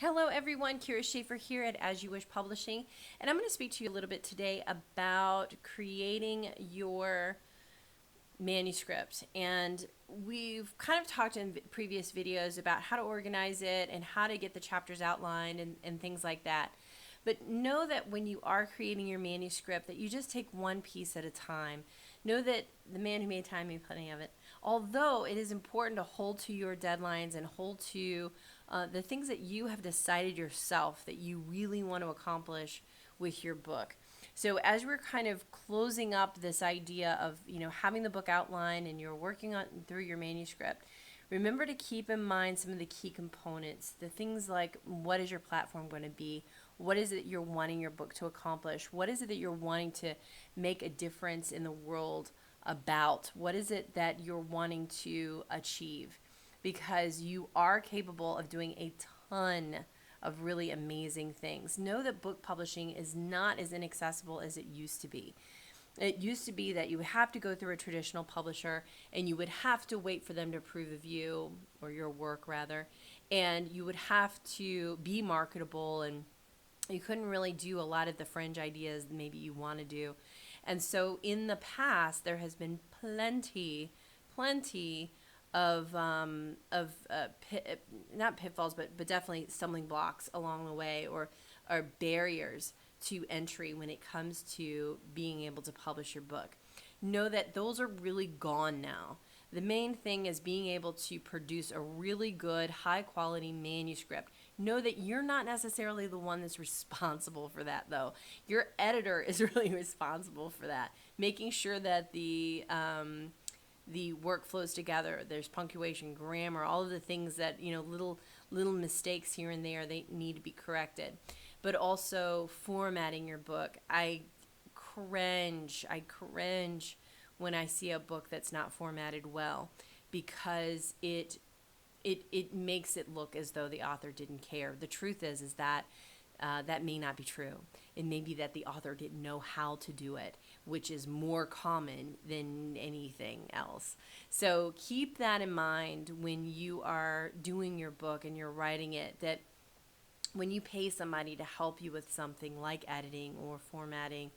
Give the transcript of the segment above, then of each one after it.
Hello everyone, Kira Schaefer here at As You Wish Publishing, and I'm going to speak to you a little bit today about creating your manuscript. And we've kind of talked in previous videos about how to organize it and how to get the chapters outlined and things like that. But know that when you are creating your manuscript that you just take one piece at a time. Know that the man who made time made plenty of it. Although it is important to hold to your deadlines and hold to the things that you have decided yourself that you really want to accomplish with your book. So as we're kind of closing up this idea of, having the book outlined and you're working on through your manuscript, remember to keep in mind some of the key components, the things like what is your platform going to be? What is it you're wanting your book to accomplish? What is it that you're wanting to make a difference in the world about? What is it that you're wanting to achieve? Because you are capable of doing a ton of really amazing things. Know that book publishing is not as inaccessible as it used to be. It used to be that you would have to go through a traditional publisher and you would have to wait for them to approve of you, or your work rather, and you would have to be marketable, and you couldn't really do a lot of the fringe ideas maybe you want to do. And so in the past, there has been plenty of not pitfalls, but definitely stumbling blocks along the way, or barriers to entry when it comes to being able to publish your book. Know that those are really gone now. The main thing is being able to produce a really good, high quality manuscript. Know that you're not necessarily the one that's responsible for that, though. Your editor is really responsible for that, making sure that the work flows together. There's punctuation, grammar, all of the things that, little mistakes here and there, they need to be corrected. But also formatting your book. I cringe when I see a book that's not formatted well, because it makes it look as though the author didn't care. The truth is that that may not be true. It may be that the author didn't know how to do it, which is more common than anything else. So keep that in mind when you are doing your book and you're writing it, that when you pay somebody to help you with something like editing or formatting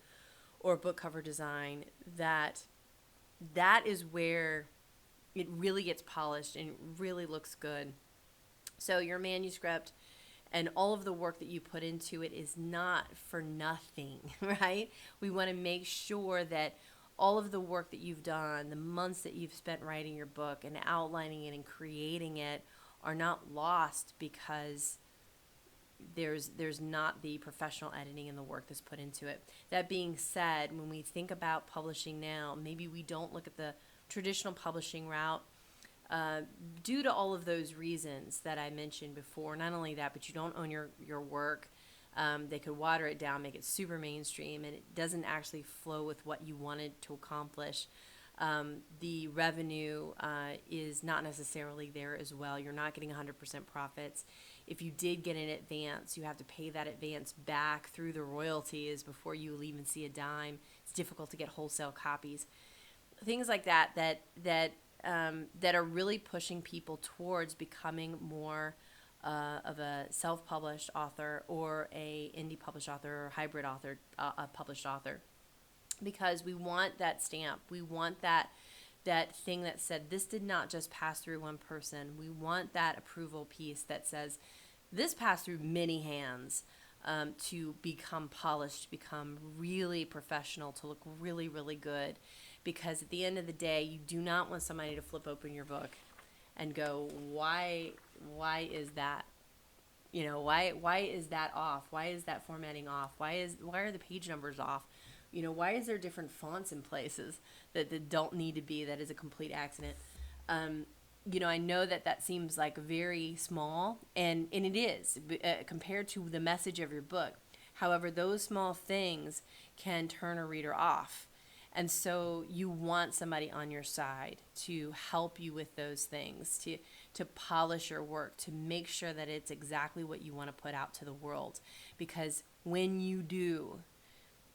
or book cover design, that is where it really gets polished and it really looks good. So your manuscript and all of the work that you put into it is not for nothing, right? We want to make sure that all of the work that you've done, the months that you've spent writing your book and outlining it and creating it, are not lost because there's not the professional editing and the work that's put into it. That being said, when we think about publishing now, maybe we don't look at the traditional publishing route due to all of those reasons that I mentioned before. Not only that, but you don't own your work. They could water it down, make it super mainstream, and it doesn't actually flow with what you wanted to accomplish. The revenue is not necessarily there as well. You're not getting 100% profits. If you did get an advance, you have to pay that advance back through the royalties before you will even see a dime. It's difficult to get wholesale copies. Things like that are really pushing people towards becoming more of a self-published author, or a indie published author, or hybrid author, a published author, because we want that stamp. We want that thing that said this did not just pass through one person. We want that approval piece that says this passed through many hands to become polished, to become really professional, to look really, really good. Because at the end of the day, you do not want somebody to flip open your book and go, why is that? Why is that off? Why is that formatting off? Why are the page numbers off? Why is there different fonts in places that don't need to be? That is a complete accident. I know that seems like very small, and it is compared to the message of your book. However, those small things can turn a reader off. And so you want somebody on your side to help you with those things, to polish your work, to make sure that it's exactly what you want to put out to the world. Because when you do,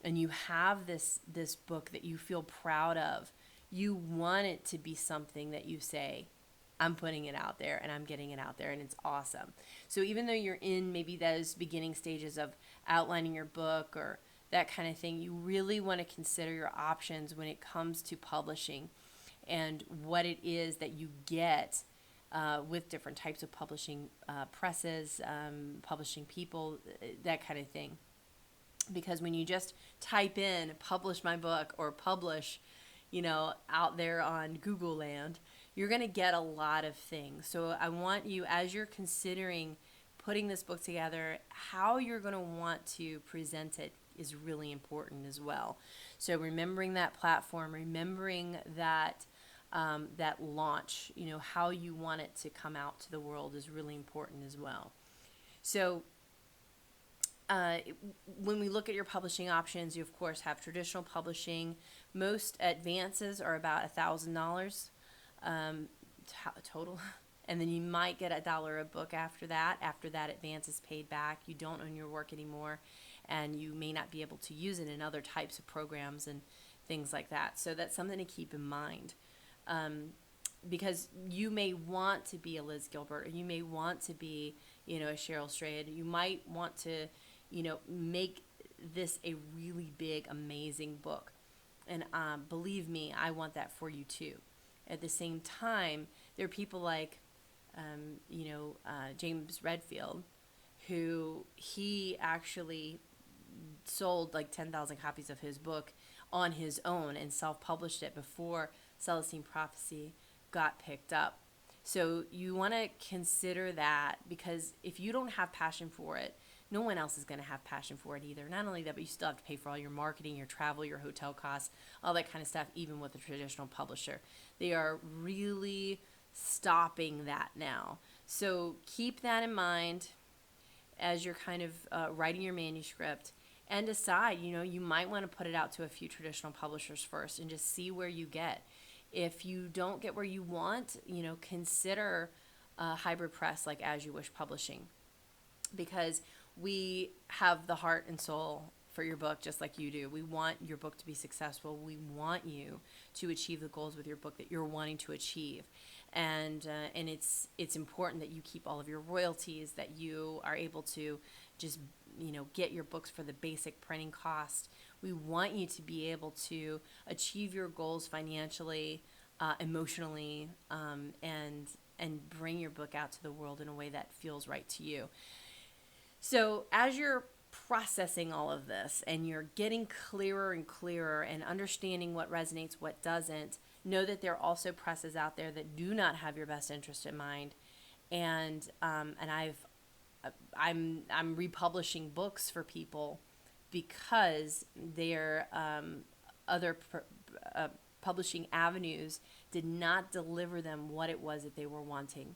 and you have this book that you feel proud of, you want it to be something that you say, I'm putting it out there and I'm getting it out there, and it's awesome. So even though you're in maybe those beginning stages of outlining your book or that kind of thing, you really want to consider your options when it comes to publishing and what it is that you get with different types of publishing presses, publishing people, that kind of thing. Because when you just type in publish my book or publish, out there on Google land, you're going to get a lot of things. So I want you, as you're considering putting this book together, how you're going to want to present it is really important as well. So remembering that platform, remembering that that launch, how you want it to come out to the world is really important as well. So when we look at your publishing options, you of course have traditional publishing. Most advances are about $1,000 total, and then you might get $1 a book after that. After that advance is paid back, you don't own your work anymore, and you may not be able to use it in other types of programs and things like that. So that's something to keep in mind. Because you may want to be a Liz Gilbert, or you may want to be, a Cheryl Strayed. You might want to, make this a really big, amazing book. And believe me, I want that for you too. At the same time, there are people like, James Redfield, who he actually sold like 10,000 copies of his book on his own and self-published it before Celestine Prophecy got picked up. So you want to consider that, because if you don't have passion for it, no one else is going to have passion for it either. Not only that, but you still have to pay for all your marketing, your travel, your hotel costs, all that kind of stuff, even with a traditional publisher. They are really stopping that now. So keep that in mind as you're kind of writing your manuscript, and decide, you might want to put it out to a few traditional publishers first and just see where you get. If you don't get where you want, consider hybrid press like As You Wish Publishing, because we have the heart and soul for your book just like you do. We want your book to be successful. We want you to achieve the goals with your book that you're wanting to achieve. And it's important that you keep all of your royalties, that you are able to just get your books for the basic printing cost. We want you to be able to achieve your goals financially, emotionally, and bring your book out to the world in a way that feels right to you. So as you're processing all of this and you're getting clearer and clearer and understanding what resonates, what doesn't, know that there are also presses out there that do not have your best interest in mind. And I'm republishing books for people because their other publishing avenues did not deliver them what it was that they were wanting.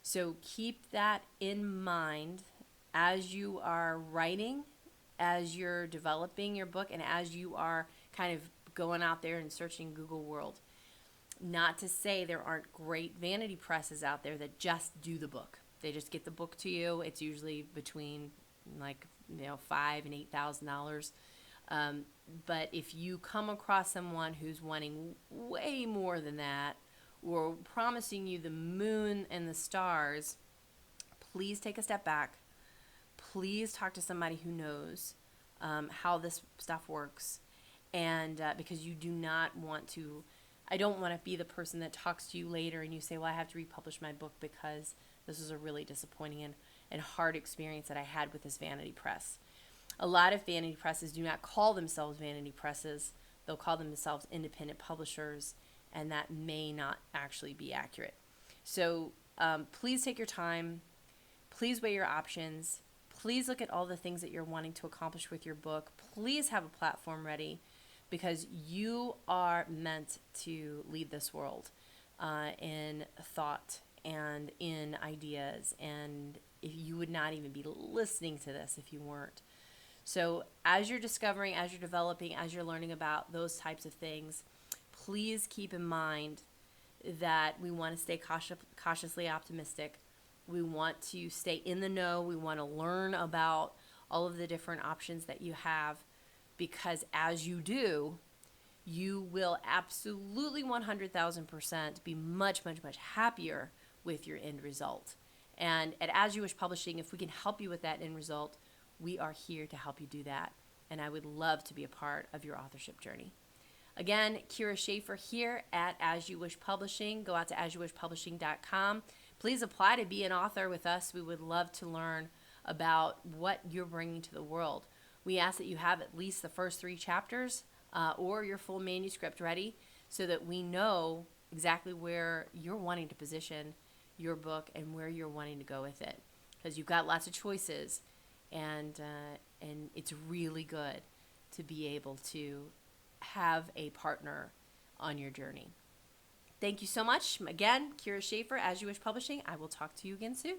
So keep that in mind as you are writing, as you're developing your book, and as you are kind of going out there and searching Google World. Not to say there aren't great vanity presses out there that just do the book. They just get the book to you. It's usually between $5,000 and $8,000. But if you come across someone who's wanting way more than that, or promising you the moon and the stars, please take a step back. Please talk to somebody who knows how this stuff works. And because you do not want to, I don't want to be the person that talks to you later and you say, well, I have to republish my book because this was a really disappointing and hard experience that I had with this vanity press. A lot of vanity presses do not call themselves vanity presses. They'll call themselves independent publishers, and that may not actually be accurate. So please take your time. Please weigh your options. Please look at all the things that you're wanting to accomplish with your book. Please have a platform ready, because you are meant to lead this world in thought and in ideas, and if you would not even be listening to this if you weren't. So as you're discovering, as you're developing, as you're learning about those types of things, please keep in mind that we want to stay cautiously optimistic. We want to stay in the know. We want to learn about all of the different options that you have, because as you do, you will absolutely 100,000% be much, much, much happier with your end result. And at As You Wish Publishing, if we can help you with that end result, we are here to help you do that. And I would love to be a part of your authorship journey. Again, Kira Schaefer here at As You Wish Publishing. Go out to asyouwishpublishing.com. Please apply to be an author with us. We would love to learn about what you're bringing to the world. We ask that you have at least the first 3 chapters or your full manuscript ready so that we know exactly where you're wanting to position your book and where you're wanting to go with it. Because you've got lots of choices, and it's really good to be able to have a partner on your journey. Thank you so much. Again, Kira Schaefer, As You Wish Publishing. I will talk to you again soon.